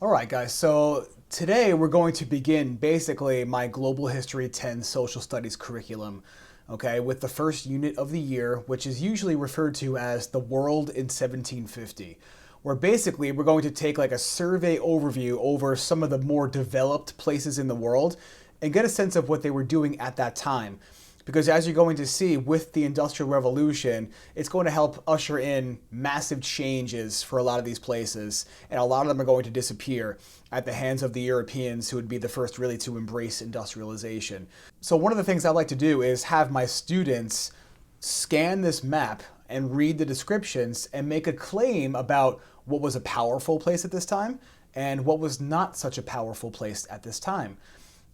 All right, guys, so today we're going to begin basically my Global History 10 Social Studies curriculum, okay, with the first unit of the year, which is usually referred to as The World in 1750, where basically we're going to take like a survey overview over some of the more developed places in the world and get a sense of what they were doing at that time. Because as you're going to see with the Industrial Revolution, it's going to help usher in massive changes for a lot of these places, and a lot of them are going to disappear at the hands of the Europeans, who would be the first really to embrace industrialization. So one of the things I like to do is have my students scan this map and read the descriptions and make a claim about what was a powerful place at this time and what was not such a powerful place at this time.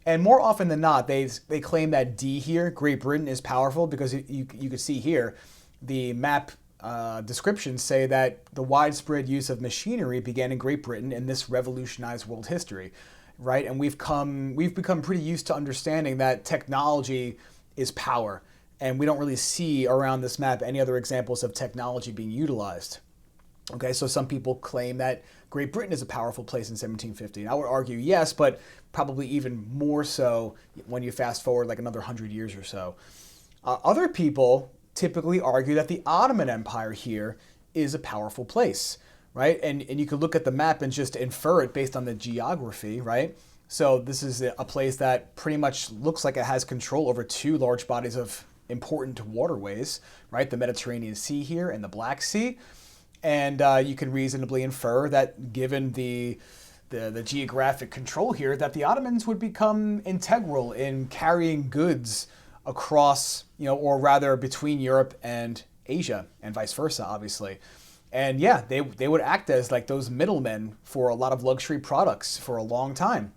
And more often than not, they claim that D here, Great Britain, is powerful because you can see here, the map descriptions say that the widespread use of machinery began in Great Britain and this revolutionized world history, right? And we've become pretty used to understanding that technology is power. And we don't really see around this map any other examples of technology being utilized. Okay, so some people claim that Great Britain is a powerful place in 1750. And I would argue yes, but probably even more so when you fast forward like another 100 years or so. Other people typically argue that the Ottoman Empire here is a powerful place, right? And you can look at the map and just infer it based on the geography, right? So this is a place that pretty much looks like it has control over two large bodies of important waterways, right? The Mediterranean Sea here and the Black Sea. And you can reasonably infer that given the geographic control here, that the Ottomans would become integral in carrying goods across, or rather between Europe and Asia and vice versa, obviously. And yeah, they would act as like those middlemen for a lot of luxury products for a long time.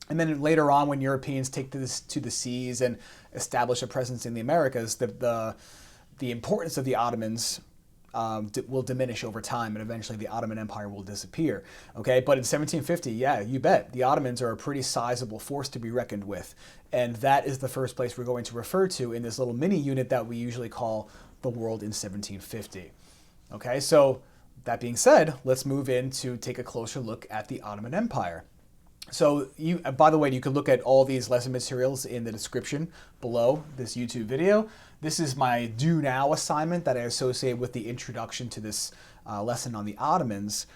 And then later on, when Europeans take this to the seas and establish a presence in the Americas, the importance of the Ottomans will diminish over time, and eventually the Ottoman Empire will disappear. Okay, but in 1750, yeah, you bet, the Ottomans are a pretty sizable force to be reckoned with, and that is the first place we're going to refer to in this little mini unit that we usually call the world in 1750. Okay, so that being said, let's move in to take a closer look at the Ottoman Empire. So by the way, you can look at all these lesson materials in the description below this YouTube video. This is my Do Now assignment that I associate with the introduction to this lesson on the Ottomans.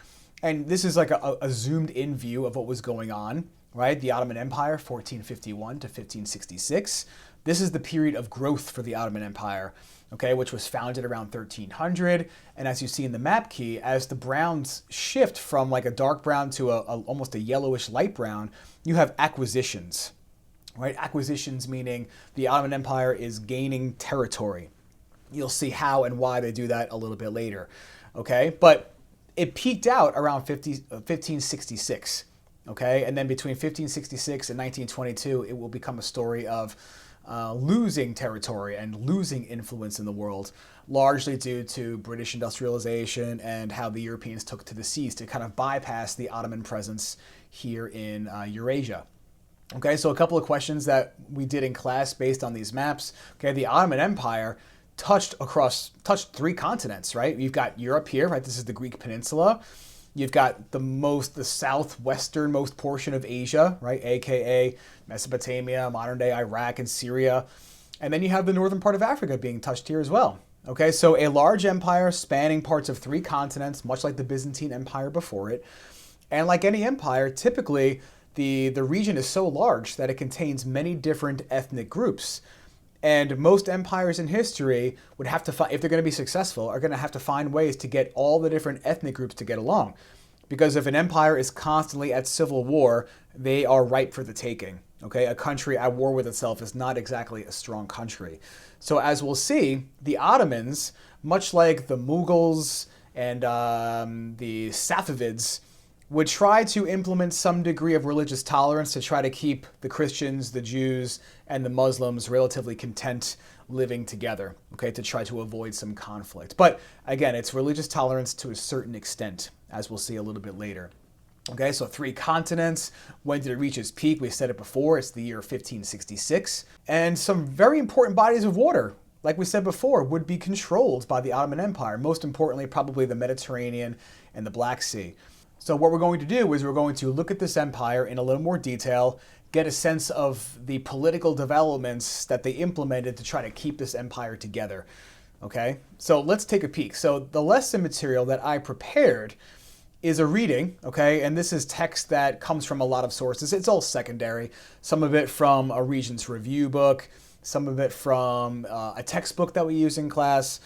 And this is like a zoomed in view of what was going on, right? The Ottoman Empire, 1451 to 1566. This is the period of growth for the Ottoman Empire, okay, which was founded around 1300. And as you see in the map key, as the browns shift from like a dark brown to almost a yellowish light brown, you have acquisitions, right? Acquisitions meaning the Ottoman Empire is gaining territory. You'll see how and why they do that a little bit later, okay? But it peaked out around 1566, okay? And then between 1566 and 1922, it will become a story of losing territory and losing influence in the world, largely due to British industrialization and how the Europeans took to the seas to kind of bypass the Ottoman presence here in Eurasia. Okay, so a couple of questions that we did in class based on these maps. Okay, the Ottoman Empire touched three continents, right? You've got Europe here, right? This is the Greek peninsula. You've got the southwesternmost portion of Asia, right? AKA Mesopotamia, modern day Iraq and Syria. And then you have the northern part of Africa being touched here as well. Okay, so a large empire spanning parts of three continents, much like the Byzantine Empire before it. And like any empire, typically the region is so large that it contains many different ethnic groups. And most empires in history would have to find, if they're going to be successful, are going to have to find ways to get all the different ethnic groups to get along. Because if an empire is constantly at civil war, they are ripe for the taking. Okay, a country at war with itself is not exactly a strong country. So as we'll see, the Ottomans, much like the Mughals and the Safavids, would try to implement some degree of religious tolerance to try to keep the Christians, the Jews, and the Muslims relatively content living together, okay, to try to avoid some conflict. But again, it's religious tolerance to a certain extent, as we'll see a little bit later. Okay, so three continents. When did it reach its peak? We said it before, it's the year 1566. And some very important bodies of water, like we said before, would be controlled by the Ottoman Empire. Most importantly, probably the Mediterranean and the Black Sea. So what we're going to do is we're going to look at this empire in a little more detail, get a sense of the political developments that they implemented to try to keep this empire together. Okay, so let's take a peek. So the lesson material that I prepared is a reading, okay, and this is text that comes from a lot of sources. It's all secondary. Some of it from a Regents review book, some of it from a textbook that we use in class.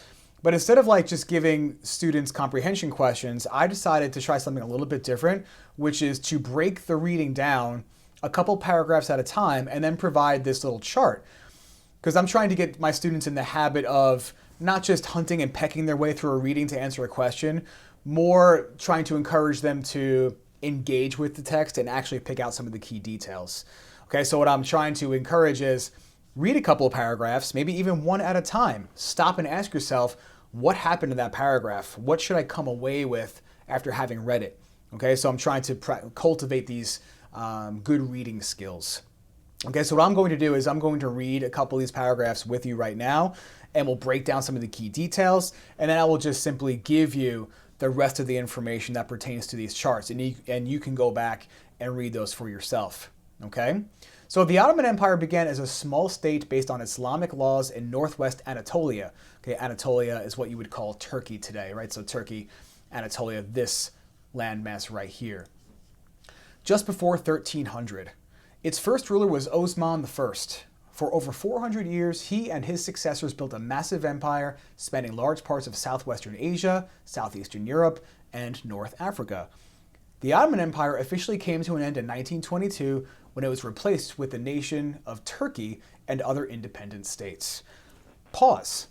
But instead of like just giving students comprehension questions, I decided to try something a little bit different, which is to break the reading down a couple paragraphs at a time and then provide this little chart. Because I'm trying to get my students in the habit of not just hunting and pecking their way through a reading to answer a question, more trying to encourage them to engage with the text and actually pick out some of the key details. Okay, so what I'm trying to encourage is read a couple of paragraphs, maybe even one at a time. Stop and ask yourself, what happened in that paragraph? What should I come away with after having read it? Okay, so I'm trying to cultivate these good reading skills. Okay, so what I'm going to do is I'm going to read a couple of these paragraphs with you right now, and we'll break down some of the key details, and then I will just simply give you the rest of the information that pertains to these charts, and you can go back and read those for yourself. Okay? So the Ottoman Empire began as a small state based on Islamic laws in northwest Anatolia. Okay, Anatolia is what you would call Turkey today, right? So Turkey, Anatolia, this landmass right here. Just before 1300. Its first ruler was Osman I. For over 400 years, he and his successors built a massive empire spanning large parts of southwestern Asia, southeastern Europe, and North Africa. The Ottoman Empire officially came to an end in 1922 when it was replaced with the nation of Turkey and other independent states. Pause.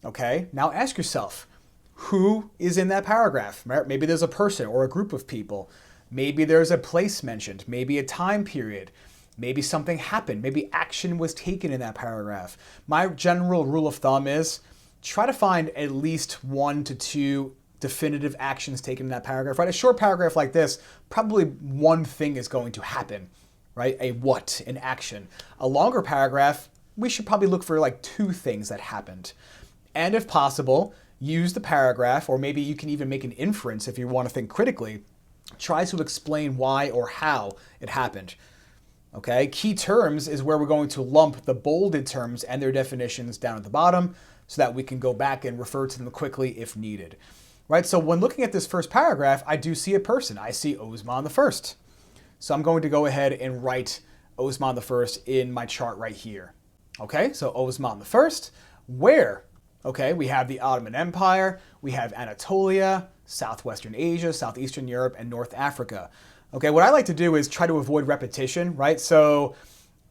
Okay, now ask yourself, who is in that paragraph? Maybe there's a person or a group of people. Maybe there's a place mentioned, maybe a time period. Maybe something happened. Maybe action was taken in that paragraph. My general rule of thumb is try to find at least 1 to 2 definitive actions taken in that paragraph, right? A short paragraph like this, probably one thing is going to happen, right? A what, an action. A longer paragraph, we should probably look for like 2 things that happened. And if possible, use the paragraph, or maybe you can even make an inference if you want to think critically. Try to explain why or how it happened. Okay, key terms is where we're going to lump the bolded terms and their definitions down at the bottom so that we can go back and refer to them quickly if needed. Right, so when looking at this first paragraph, I do see a person. I see Osman I. So I'm going to go ahead and write Osman I in my chart right here. Okay, so Osman I, where? Okay, we have the Ottoman Empire, we have Anatolia, southwestern Asia, southeastern Europe, and North Africa. Okay, what I like to do is try to avoid repetition, right? So,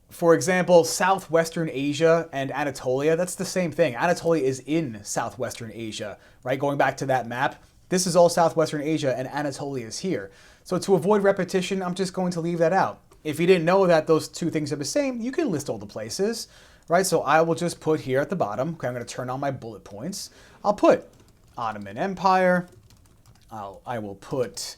for example, southwestern Asia and Anatolia, that's the same thing. Anatolia is in southwestern Asia, right? Going back to that map, this is all southwestern Asia and Anatolia is here. So to avoid repetition, I'm just going to leave that out. If you didn't know that those 2 things are the same, you can list all the places, right? So I will just put here at the bottom, okay, I'm going to turn on my bullet points. I'll put Ottoman Empire. I will put,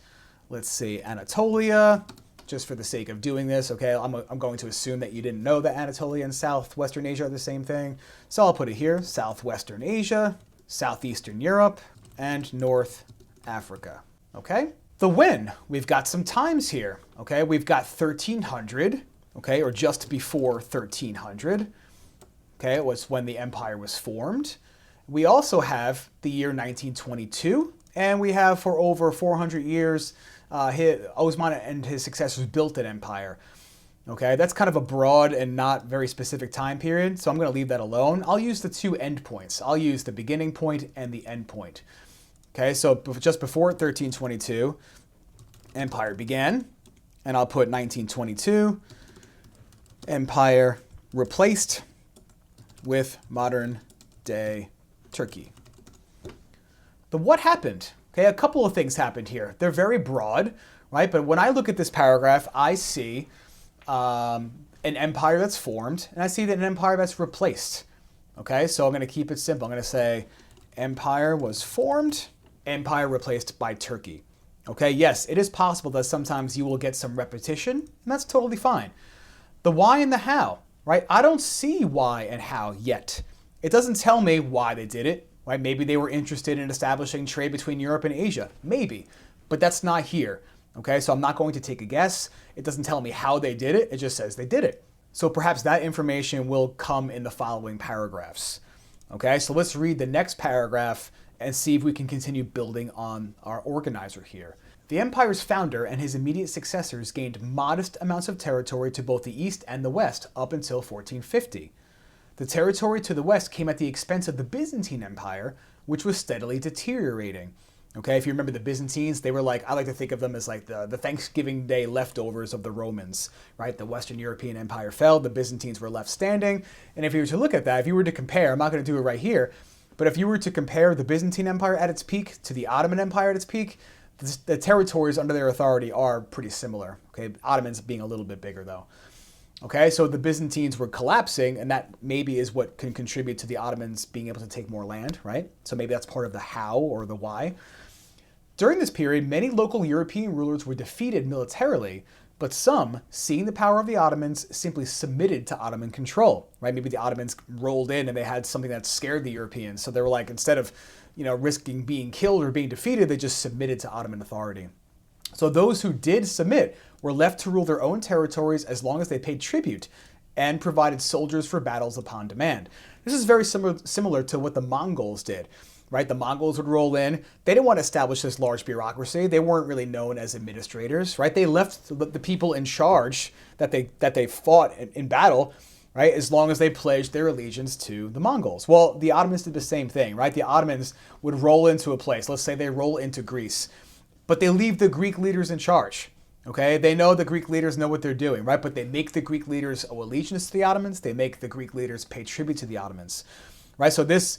let's see, Anatolia, just for the sake of doing this, okay? I'm going to assume that you didn't know that Anatolia and southwestern Asia are the same thing. So I'll put it here, southwestern Asia, southeastern Europe, and North Africa, okay? The when, we've got some times here, okay? We've got 1300, okay, or just before 1300, okay? It was when the empire was formed. We also have the year 1922, and we have for over 400 years, Osman and his successors built an empire. Okay, that's kind of a broad and not very specific time period, so I'm going to leave that alone. I'll use the 2 endpoints. I'll use the beginning point and the end point. Okay, so just before 1322, empire began, and I'll put 1922, empire replaced with modern day Turkey. The what happened? Okay, a couple of things happened here. They're very broad, right? But when I look at this paragraph, I see an empire that's formed, and I see that an empire that's replaced. Okay, so I'm going to keep it simple. I'm going to say empire was formed, empire replaced by Turkey. Okay, yes, it is possible that sometimes you will get some repetition, and that's totally fine. The why and the how, right? I don't see why and how yet. It doesn't tell me why they did it, right? Maybe they were interested in establishing trade between Europe and Asia, maybe, but that's not here. Okay, so I'm not going to take a guess. It doesn't tell me how they did it. It just says they did it. So perhaps that information will come in the following paragraphs. Okay, so let's read the next paragraph and see if we can continue building on our organizer here. The empire's founder and his immediate successors gained modest amounts of territory to both the east and the west up until 1450. The territory to the west came at the expense of the Byzantine Empire, which was steadily deteriorating. Okay, if you remember the Byzantines, they were like, I like to think of them as like the Thanksgiving Day leftovers of the Romans, right? The Western European Empire fell, the Byzantines were left standing. And if you were to look at that, if you were to compare, I'm not going to do it right here, but if you were to compare the Byzantine Empire at its peak to the Ottoman Empire at its peak, the territories under their authority are pretty similar. Okay, Ottomans being a little bit bigger though. Okay, so the Byzantines were collapsing, and that maybe is what can contribute to the Ottomans being able to take more land, right? So maybe that's part of the how or the why. During this period, many local European rulers were defeated militarily, but some, seeing the power of the Ottomans, simply submitted to Ottoman control, right? Maybe the Ottomans rolled in and they had something that scared the Europeans. So they were like, instead of, risking being killed or being defeated, they just submitted to Ottoman authority. So those who did submit were left to rule their own territories as long as they paid tribute and provided soldiers for battles upon demand. This is very similar to what the Mongols did. Right, the Mongols would roll in. They didn't want to establish this large bureaucracy. They weren't really known as administrators, right? They left the people in charge that they fought in battle, right? As long as they pledged their allegiance to the Mongols. Well, the Ottomans did the same thing, right? The Ottomans would roll into a place. Let's say they roll into Greece, but they leave the Greek leaders in charge. Okay, they know the Greek leaders know what they're doing, right? But they make the Greek leaders owe allegiance to the Ottomans. They make the Greek leaders pay tribute to the Ottomans, right? So this,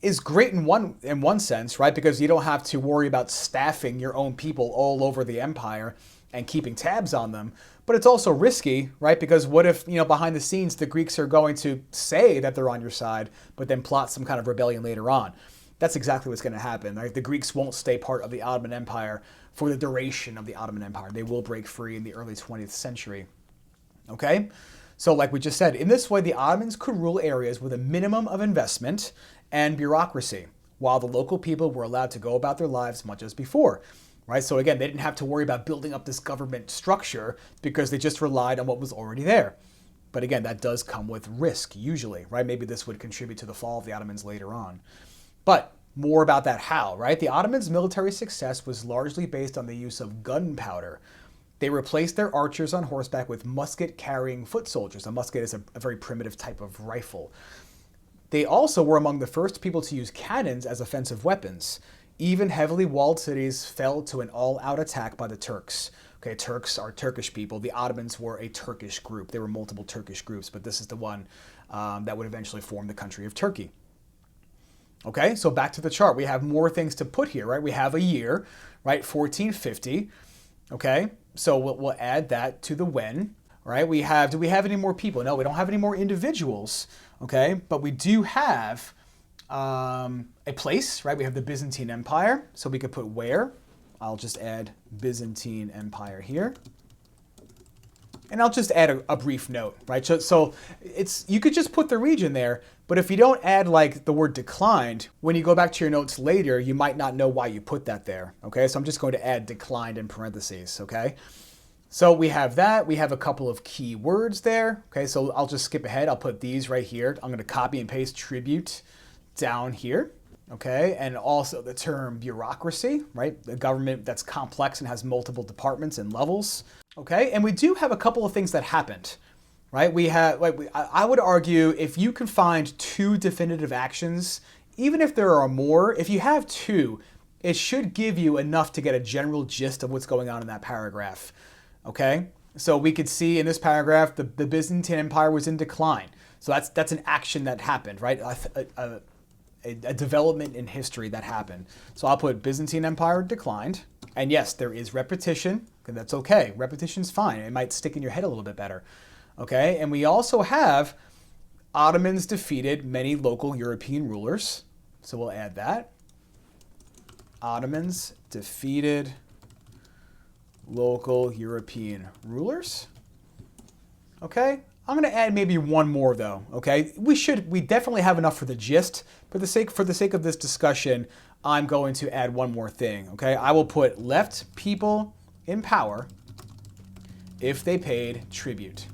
is great in one sense, right? Because you don't have to worry about staffing your own people all over the empire and keeping tabs on them. But it's also risky, right? Because what if, behind the scenes, the Greeks are going to say that they're on your side, but then plot some kind of rebellion later on? That's exactly what's going to happen, right? The Greeks won't stay part of the Ottoman Empire for the duration of the Ottoman Empire. They will break free in the early 20th century. Okay? So like we just said, in this way, the Ottomans could rule areas with a minimum of investment and bureaucracy, while the local people were allowed to go about their lives much as before, right? So again, they didn't have to worry about building up this government structure because they just relied on what was already there. But again, that does come with risk usually, right? Maybe this would contribute to the fall of the Ottomans later on. But more about that how, right? The Ottomans' military success was largely based on the use of gunpowder. They replaced their archers on horseback with musket-carrying foot soldiers. A musket is a very primitive type of rifle. They also were among the first people to use cannons as offensive weapons. Even heavily walled cities fell to an all-out attack by the Turks. Okay, Turks are Turkish people. The Ottomans were a Turkish group. There were multiple Turkish groups, but this is the one that would eventually form the country of Turkey. Okay, so back to the chart. We have more things to put here, right? We have a year, right? 1450. Okay, so we'll add that to the when. Right? Do we have any more people? No, we don't have any more individuals. Okay, but we do have a place, right? We have the Byzantine Empire, so we could put where. I'll just add Byzantine Empire here. And I'll just add a brief note, right? So you could just put the region there, but if you don't add like the word declined, when you go back to your notes later, you might not know why you put that there, okay? So I'm just going to add declined in parentheses, okay? So we have that. We have a couple of key words there, okay? So I'll just skip ahead. I'll put these right here. I'm going to copy and paste tribute down here, okay? And also the term bureaucracy, right? The government that's complex and has multiple departments and levels. Okay, and we do have a couple of things that happened, right? I would argue if you can find two definitive actions, even if there are more, if you have two, it should give you enough to get a general gist of what's going on in that paragraph, okay? So we could see in this paragraph, the Byzantine Empire was in decline. So that's an action that happened, right? A development in history that happened. So I'll put Byzantine Empire declined. And yes, there is repetition, and that's okay. Repetition's fine. It might stick in your head a little bit better. Okay, and we also have Ottomans defeated many local European rulers. So we'll add that. Ottomans defeated local European rulers. Okay, I'm going to add maybe one more though. Okay, we definitely have enough for the gist. For the sake of this discussion, I'm going to add one more thing. Okay, I will put left people in power if they paid tribute.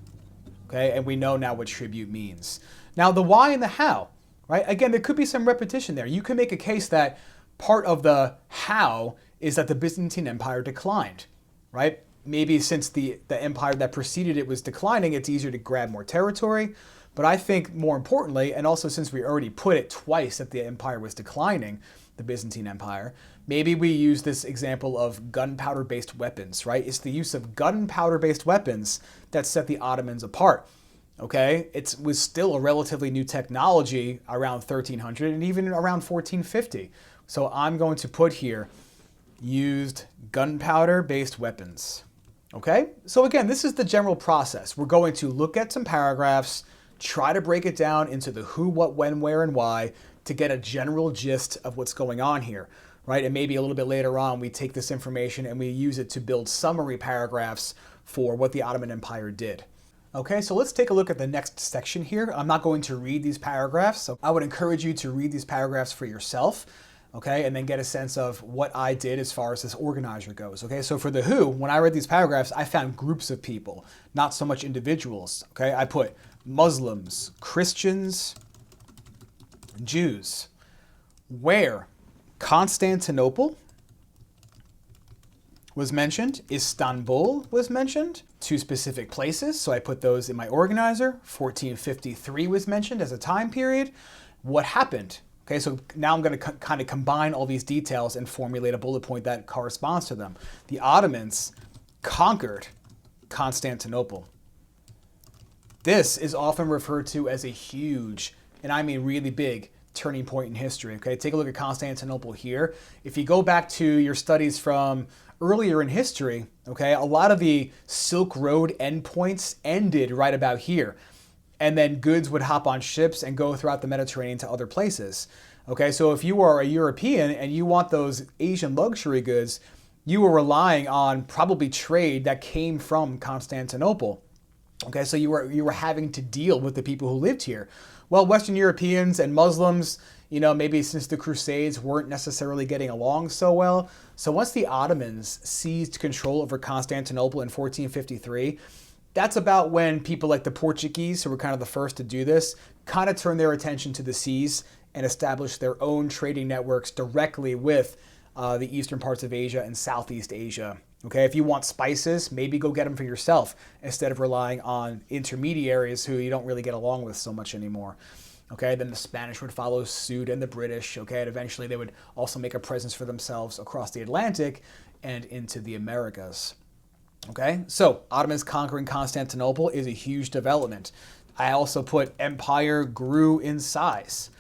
Okay, and we know now what tribute means. Now the why and the how, right? Again, there could be some repetition there. You can make a case that part of the how is that the Byzantine Empire declined, right? Maybe since the empire that preceded it was declining, it's easier to grab more territory. But I think more importantly, and also since we already put it twice that the empire was declining, the Byzantine Empire, maybe we use this example of gunpowder-based weapons, right? It's the use of gunpowder-based weapons that set the Ottomans apart, okay? It was still a relatively new technology around 1300 and even around 1450. So I'm going to put here, used gunpowder-based weapons, okay? So again, this is the general process. We're going to look at some paragraphs, try to break it down into the who, what, when, where, and why to get a general gist of what's going on here, right? And maybe a little bit later on, we take this information and we use it to build summary paragraphs for what the Ottoman Empire did. Okay, so let's take a look at the next section here. I'm not going to read these paragraphs, so I would encourage you to read these paragraphs for yourself, okay, and then get a sense of what I did as far as this organizer goes, okay? So for the who, when I read these paragraphs, I found groups of people, not so much individuals, okay? I put Muslims, Christians, Jews. Where? Constantinople was mentioned. Istanbul was mentioned. 2 specific places, so I put those in my organizer. 1453 was mentioned as a time period. What happened? Okay, so now I'm going to kind of combine all these details and formulate a bullet point that corresponds to them. The Ottomans conquered Constantinople. This is often referred to as a huge, and I mean really big, turning point in history. Okay, take a look at Constantinople here. If you go back to your studies from earlier in history, okay, a lot of the Silk Road endpoints ended right about here. And then goods would hop on ships and go throughout the Mediterranean to other places. Okay, so if you are a European and you want those Asian luxury goods, you were relying on probably trade that came from Constantinople. Okay, so you were having to deal with the people who lived here. Well, Western Europeans and Muslims, you know, maybe since the Crusades weren't necessarily getting along so well. So once the Ottomans seized control over Constantinople in 1453, that's about when people like the Portuguese, who were kind of the first to do this, kind of turned their attention to the seas and established their own trading networks directly with the eastern parts of Asia and Southeast Asia. Okay, if you want spices, maybe go get them for yourself instead of relying on intermediaries who you don't really get along with so much anymore. Okay, then the Spanish would follow suit and the British, okay, and eventually they would also make a presence for themselves across the Atlantic and into the Americas. Okay, so Ottomans conquering Constantinople is a huge development. I also put empire grew in size.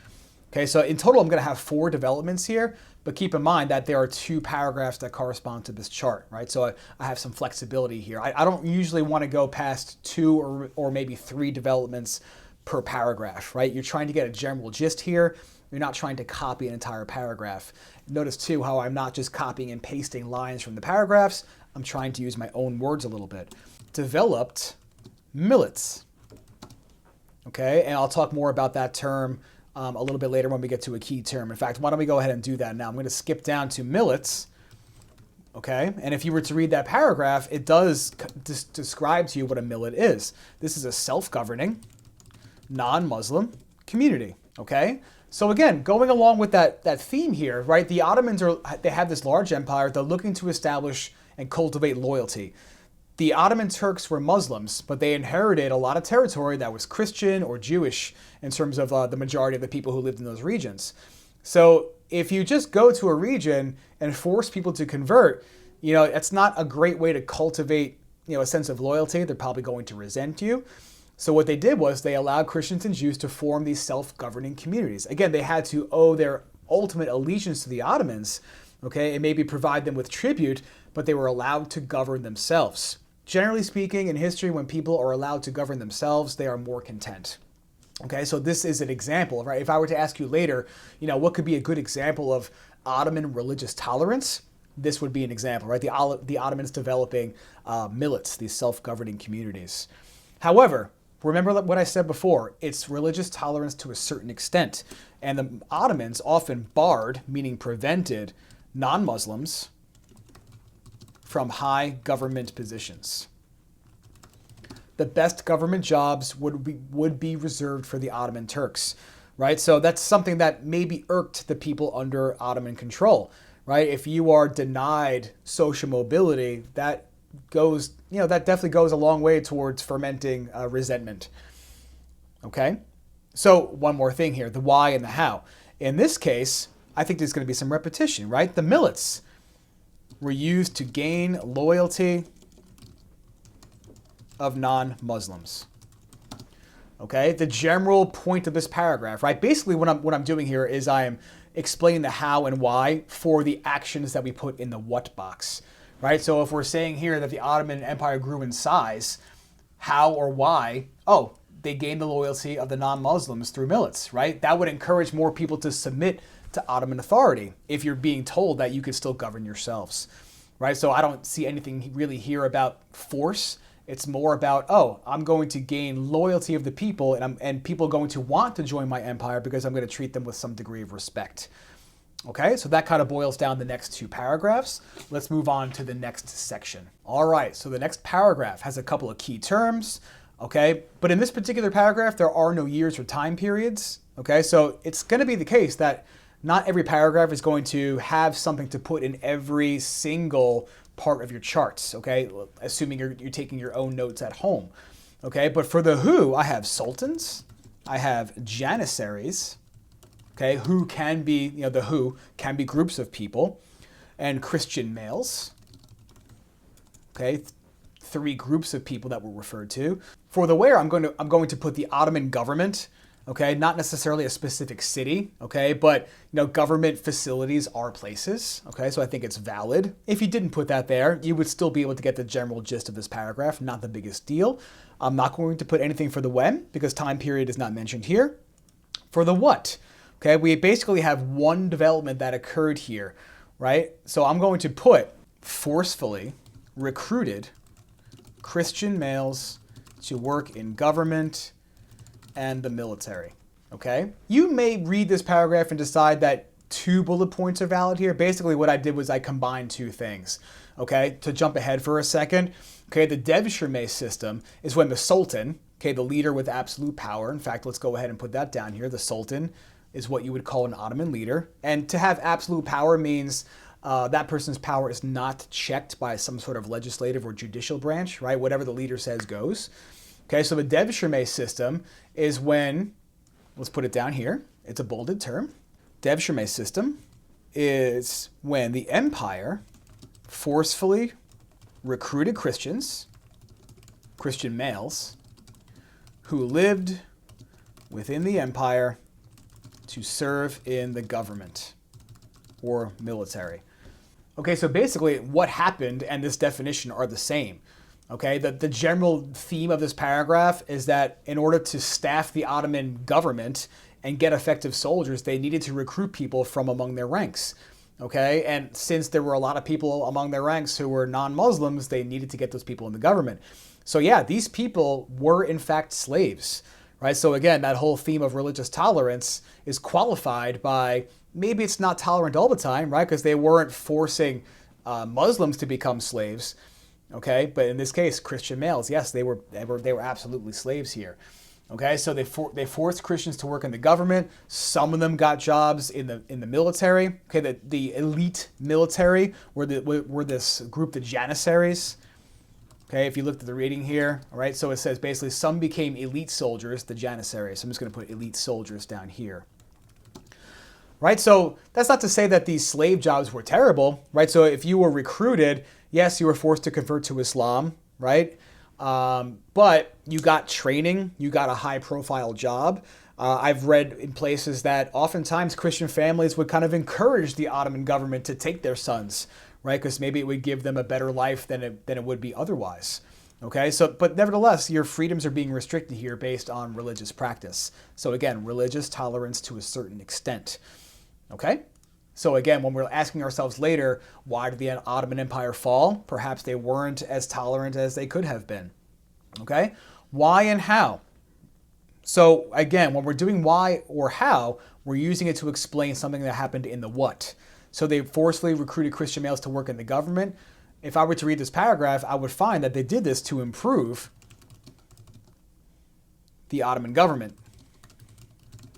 Okay, so in total I'm going to have 4 developments here, but keep in mind that there are 2 paragraphs that correspond to this chart, right? So I have some flexibility here. I don't usually want to go past 2 or maybe 3 developments per paragraph, right? You're trying to get a general gist here. You're not trying to copy an entire paragraph. Notice too how I'm not just copying and pasting lines from the paragraphs. I'm trying to use my own words a little bit. Developed millets. Okay, and I'll talk more about that term a little bit later when we get to a key term. In fact, why don't we go ahead and do that now? I'm going to skip down to millets. Okay, and if you were to read that paragraph, it does describe to you what a millet is. This is a self-governing, non-Muslim community. Okay, so again, going along with that theme here, right? The Ottomans they have this large empire. They're looking to establish and cultivate loyalty. The Ottoman Turks were Muslims, but they inherited a lot of territory that was Christian or Jewish in terms of the majority of the people who lived in those regions. So if you just go to a region and force people to convert, you know, that's not a great way to cultivate, you know, a sense of loyalty. They're probably going to resent you. So what they did was they allowed Christians and Jews to form these self-governing communities. Again, they had to owe their ultimate allegiance to the Ottomans, okay, and maybe provide them with tribute, but they were allowed to govern themselves. Generally speaking, in history, when people are allowed to govern themselves, they are more content. Okay, so this is an example, right? If I were to ask you later, you know, what could be a good example of Ottoman religious tolerance? This would be an example, right? The Ottomans developing millets, these self-governing communities. However, remember what I said before, it's religious tolerance to a certain extent. And the ottomans often barred, meaning prevented, non-Muslims from high government positions. The best government jobs would be reserved for the Ottoman Turks, right? So that's something that maybe irked the people under Ottoman control, right? If you are denied social mobility, that goes, that definitely goes a long way towards fermenting resentment. Okay? So one more thing here, the why and the how. In this case, I think there's going to be some repetition, right? The millets were used to gain loyalty of non-Muslims. Okay, the general point of this paragraph, right? Basically what I'm doing here is I am explaining the how and why for the actions that we put in the what box, right? So if we're saying here that the Ottoman Empire grew in size, how or why? Oh, they gained the loyalty of the non-Muslims through millets, right? That would encourage more people to submit to Ottoman authority if you're being told that you could still govern yourselves, right? So I don't see anything really here about force. It's more about, oh, I'm going to gain loyalty of the people, and people are going to want to join my empire because I'm going to treat them with some degree of respect. Okay, so that kind of boils down the next two paragraphs. Let's move on to the next section. All right, so the next paragraph has a couple of key terms, okay? But in this particular paragraph, there are no years or time periods, okay? So it's going to be the case that not every paragraph is going to have something to put in every single part of your charts, okay? Assuming you're taking your own notes at home, okay? But for the who, I have sultans, I have janissaries, okay? Who can be, the who can be groups of people, and Christian males, okay? Three groups of people that were referred to. For the where, I'm going to put the Ottoman government, okay, not necessarily a specific city, okay, but government facilities are places, okay, so I think it's valid. If you didn't put that there, you would still be able to get the general gist of this paragraph, not the biggest deal. I'm not going to put anything for the when, because time period is not mentioned here. For the what, okay, we basically have one development that occurred here, right? So I'm going to put forcefully recruited Christian males to work in government and the military, okay? You may read this paragraph and decide that 2 bullet points are valid here. Basically what I did was I combined 2 things, okay? To jump ahead for a second, okay, the devshirme system is when the sultan, okay, the leader with absolute power, in fact, let's go ahead and put that down here. The sultan is what you would call an Ottoman leader. And to have absolute power means that person's power is not checked by some sort of legislative or judicial branch, right? Whatever the leader says goes. Okay, so the devshirme system is when, let's put it down here, it's a bolded term. Devshirme system is when the empire forcefully recruited Christians, Christian males, who lived within the empire to serve in the government or military. Okay, so basically what happened and this definition are the same. Okay, the general theme of this paragraph is that in order to staff the Ottoman government and get effective soldiers, they needed to recruit people from among their ranks. Okay, and since there were a lot of people among their ranks who were non-Muslims, they needed to get those people in the government. So yeah, these people were in fact slaves, right? So again, that whole theme of religious tolerance is qualified by maybe it's not tolerant all the time, right? Because they weren't forcing Muslims to become slaves. Okay, but in this case, Christian males, yes, they were absolutely slaves here. Okay, so they forced Christians to work in the government. Some of them got jobs in the military. Okay, the elite military were this group, the janissaries. Okay, if you looked at the reading here, all right, so it says basically some became elite soldiers, the janissaries. So I'm just going to put elite soldiers down here. Right, so that's not to say that these slave jobs were terrible, right? So if you were recruited, yes, you were forced to convert to Islam, right? But you got training, you got a high-profile job. I've read in places that oftentimes Christian families would kind of encourage the Ottoman government to take their sons, right? Because maybe it would give them a better life than it would be otherwise. Okay, so but nevertheless, your freedoms are being restricted here based on religious practice. So again, religious tolerance to a certain extent. Okay? So again, when we're asking ourselves later, why did the Ottoman Empire fall? Perhaps they weren't as tolerant as they could have been. Okay? Why and how? So again, when we're doing why or how, we're using it to explain something that happened in the what. So they forcefully recruited Christian males to work in the government. if I were to read this paragraph, I would find that they did this to improve the Ottoman government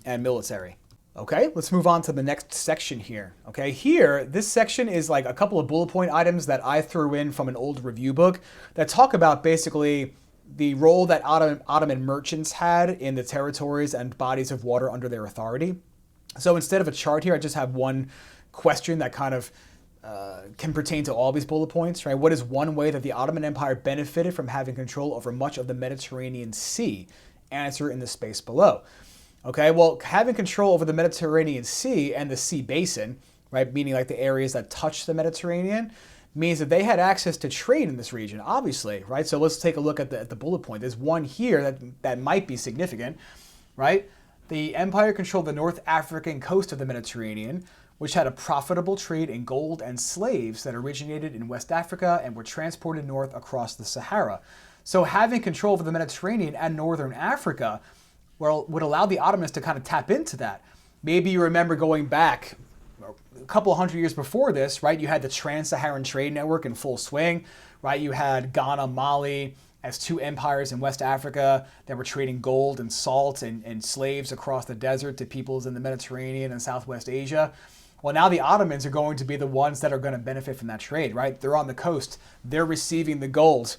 and military. Okay, let's move on to the next section here. Okay, here, this section is like a couple of bullet point items that I threw in from an old review book that talk about basically the role that Ottoman merchants had in the territories and bodies of water under their authority. So instead of a chart here, I just have one question that kind of can pertain to all these bullet points, right? What is one way that the Ottoman Empire benefited from having control over much of the Mediterranean Sea? Answer in the space below. Okay, well, having control over the Mediterranean Sea and the sea basin, right, meaning like the areas that touch the Mediterranean, means that they had access to trade in this region, obviously, right? So let's take a look at the bullet point. There's one here that might be significant, right? The empire controlled the North African coast of the Mediterranean, which had a profitable trade in gold and slaves that originated in West Africa and were transported north across the Sahara. So having control over the Mediterranean and Northern Africa would allow the Ottomans to kind of tap into that. Maybe you remember going back a couple of hundred years before this, right? You had the Trans-Saharan Trade Network in full swing, right? You had Ghana, Mali as two empires in West Africa that were trading gold and salt and slaves across the desert to peoples in the Mediterranean and Southwest Asia. Well, now the Ottomans are going to be the ones that are going to benefit from that trade, right? They're on the coast. They're receiving the gold.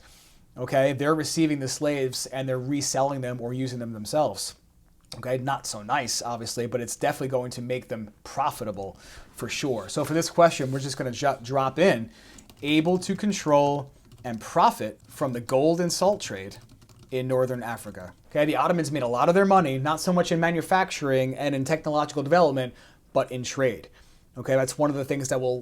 Okay, they're receiving the slaves and they're reselling them or using them themselves. Okay, not so nice, obviously, but it's definitely going to make them profitable for sure. So for this question, we're just going to drop in, able to control and profit from the gold and salt trade in Northern Africa. Okay, the Ottomans made a lot of their money, not so much in manufacturing and in technological development, but in trade. Okay, that's one of the things that will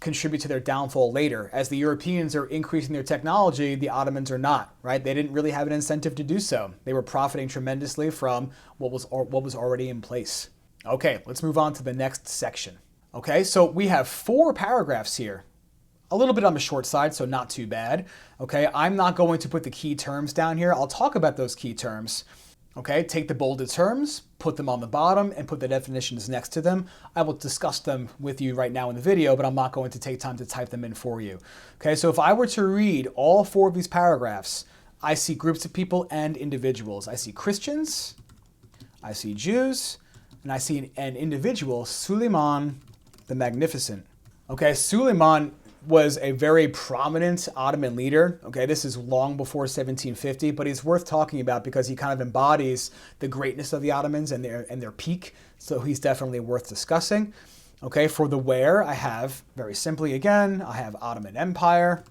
contribute to their downfall later. As the Europeans are increasing their technology, the Ottomans are not, right? They didn't really have an incentive to do so. They were profiting tremendously from what was already in place. Okay, let's move on to the next section. Okay, so we have 4 paragraphs here. A little bit on the short side, so not too bad. Okay, I'm not going to put the key terms down here. I'll talk about those key terms. Okay, take the bolded terms, put them on the bottom, and put the definitions next to them. I will discuss them with you right now in the video, but I'm not going to take time to type them in for you. Okay, so if I were to read all 4 of these paragraphs, I see groups of people and individuals. I see Christians, I see Jews, and I see an individual, Suleiman the Magnificent. Okay, Suleiman was a very prominent Ottoman leader. Okay, this is long before 1750, but he's worth talking about because he kind of embodies the greatness of the Ottomans and their peak. So he's definitely worth discussing. Okay, for the where, I have, very simply again, I have Ottoman Empire.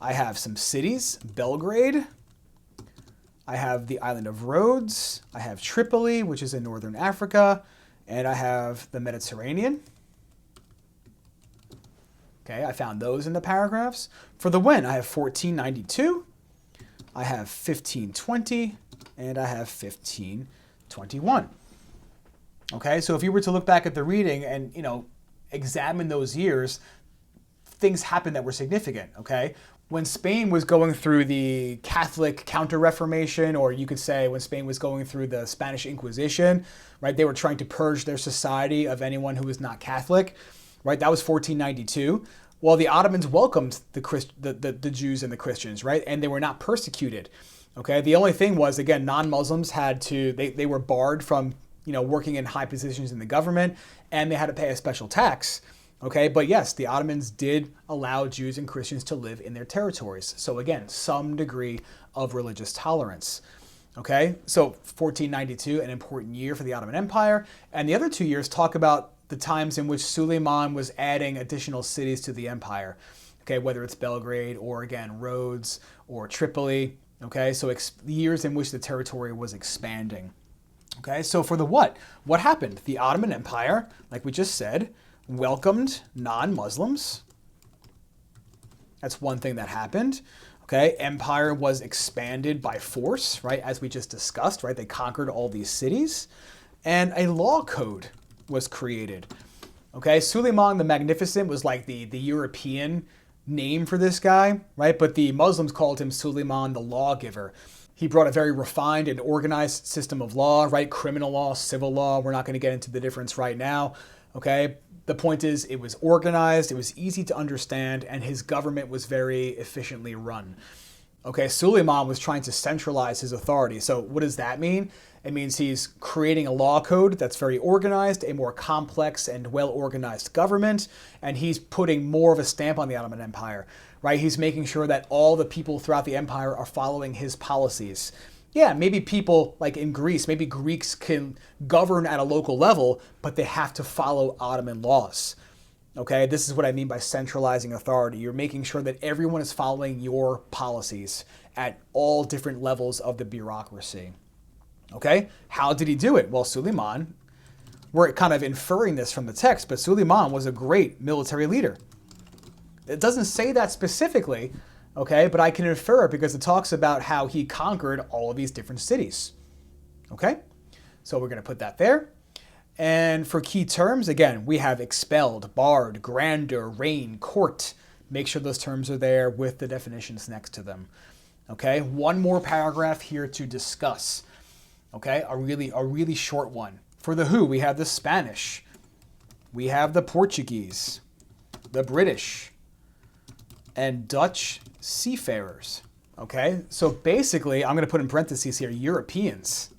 I have some cities, Belgrade. I have the island of Rhodes. I have Tripoli, which is in northern Africa. And I have the Mediterranean. Okay, I found those in the paragraphs. For the when, I have 1492, I have 1520, and I have 1521. Okay, so if you were to look back at the reading and, examine those years, things happened that were significant, okay? When Spain was going through the Catholic Counter-Reformation, or you could say when Spain was going through the Spanish Inquisition, right, they were trying to purge their society of anyone who was not Catholic. Right, that was 1492. Well, the Ottomans welcomed the Jews and the Christians, right? And they were not persecuted. Okay, the only thing was, again, non-Muslims they were barred from, working in high positions in the government, and they had to pay a special tax. Okay, but yes, the Ottomans did allow Jews and Christians to live in their territories. So again, some degree of religious tolerance. Okay, so 1492, an important year for the Ottoman Empire. And the other 2 years talk about the times in which Suleiman was adding additional cities to the empire, okay, whether it's Belgrade or, again, Rhodes or Tripoli, okay, so years in which the territory was expanding. Okay, so for the what happened? The Ottoman Empire, like we just said, welcomed non-Muslims. That's one thing that happened. Okay, empire was expanded by force, right, as we just discussed, right, they conquered all these cities, and a law code was created. Okay, Suleiman the Magnificent was like the European name for this guy, right? But the Muslims called him Suleiman the Lawgiver. He brought a very refined and organized system of law, right? Criminal law, civil law. We're not going to get into the difference right now, okay? The point is, it was organized, it was easy to understand, and his government was very efficiently run. Okay, Suleiman was trying to centralize his authority. So what does that mean? It means he's creating a law code that's very organized, a more complex and well-organized government, and he's putting more of a stamp on the Ottoman Empire, right? He's making sure that all the people throughout the empire are following his policies. Yeah, maybe people like in Greece, maybe Greeks can govern at a local level, but they have to follow Ottoman laws. Okay, this is what I mean by centralizing authority. You're making sure that everyone is following your policies at all different levels of the bureaucracy. Okay, how did he do it? Well, Suleiman, we're kind of inferring this from the text, but Suleiman was a great military leader. It doesn't say that specifically, okay, but I can infer it because it talks about how he conquered all of these different cities. Okay, so we're going to put that there. And for key terms, again, we have expelled, barred, grandeur, reign, court. Make sure those terms are there with the definitions next to them. Okay, one more paragraph here to discuss. Okay, a really short one. For the who, we have the Spanish, we have the Portuguese, the British, and Dutch seafarers. Okay, so basically, I'm going to put in parentheses here, Europeans.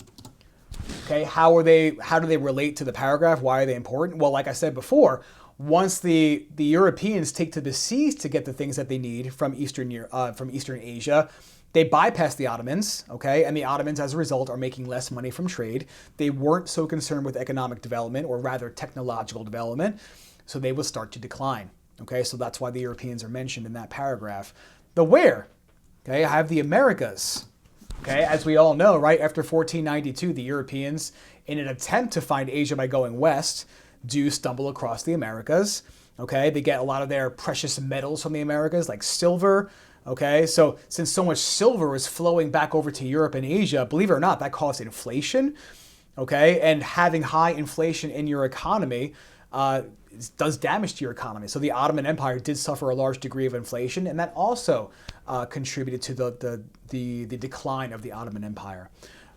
Okay, how do they relate to the paragraph? Why are they important? Well, like I said before, once the Europeans take to the seas to get the things that they need from Eastern Asia, they bypass the Ottomans, okay? And the Ottomans, as a result, are making less money from trade. They weren't so concerned with economic development, or rather technological development, so they will start to decline, okay? So that's why the Europeans are mentioned in that paragraph. The where, okay, I have the Americas. Okay, as we all know, right, after 1492, the Europeans, in an attempt to find Asia by going west, do stumble across the Americas. Okay, they get a lot of their precious metals from the Americas, like silver. Okay, so since so much silver is flowing back over to Europe and Asia, believe it or not, that caused inflation. Okay, and having high inflation in your economy does damage to your economy. So the Ottoman Empire did suffer a large degree of inflation, and that also contributed to the decline of the Ottoman Empire.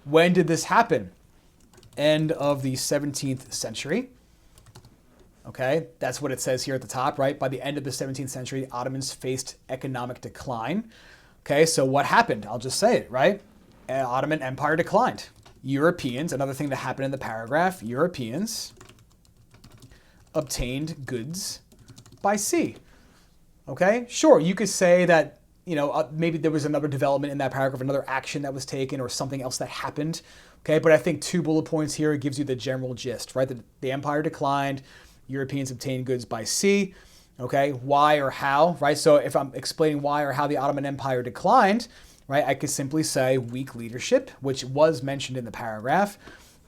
When did this happen? End of the 17th century. Okay, that's what it says here at the top, right? By the end of the 17th century, the Ottomans faced economic decline. Okay, so what happened? I'll just say it, right? Ottoman Empire declined. Europeans, another thing that happened in the paragraph, Europeans obtained goods by sea. Okay, sure, you could say that, you know, maybe there was another development in that paragraph, another action that was taken or something else that happened. Okay, but I think 2 bullet points here gives you the general gist, right? The empire declined, Europeans obtained goods by sea. Okay, why or how, right? So if I'm explaining why or how the Ottoman Empire declined, right, I could simply say weak leadership, which was mentioned in the paragraph,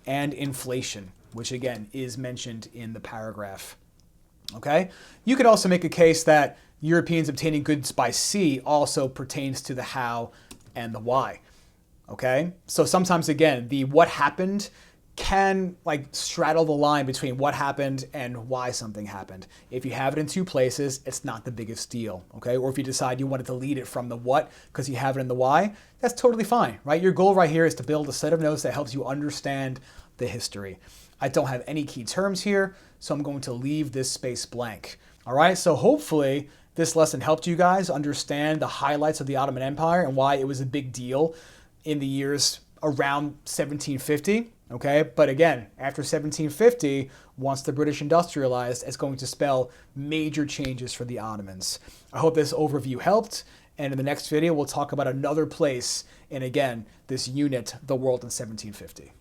and inflation, which again is mentioned in the paragraph. Okay, you could also make a case that Europeans obtaining goods by sea also pertains to the how and the why. Okay, so sometimes again, the what happened can like straddle the line between what happened and why something happened. If you have it in 2 places, it's not the biggest deal, okay? Or if you decide you want to delete it from the what because you have it in the why, that's totally fine, right? Your goal right here is to build a set of notes that helps you understand the history. I don't have any key terms here, so I'm going to leave this space blank. All right, so hopefully this lesson helped you guys understand the highlights of the Ottoman Empire and why it was a big deal in the years around 1750. Okay, but again, after 1750, once the British industrialized, it's going to spell major changes for the Ottomans. I hope this overview helped, and in the next video, we'll talk about another place in, again, this unit, the world in 1750.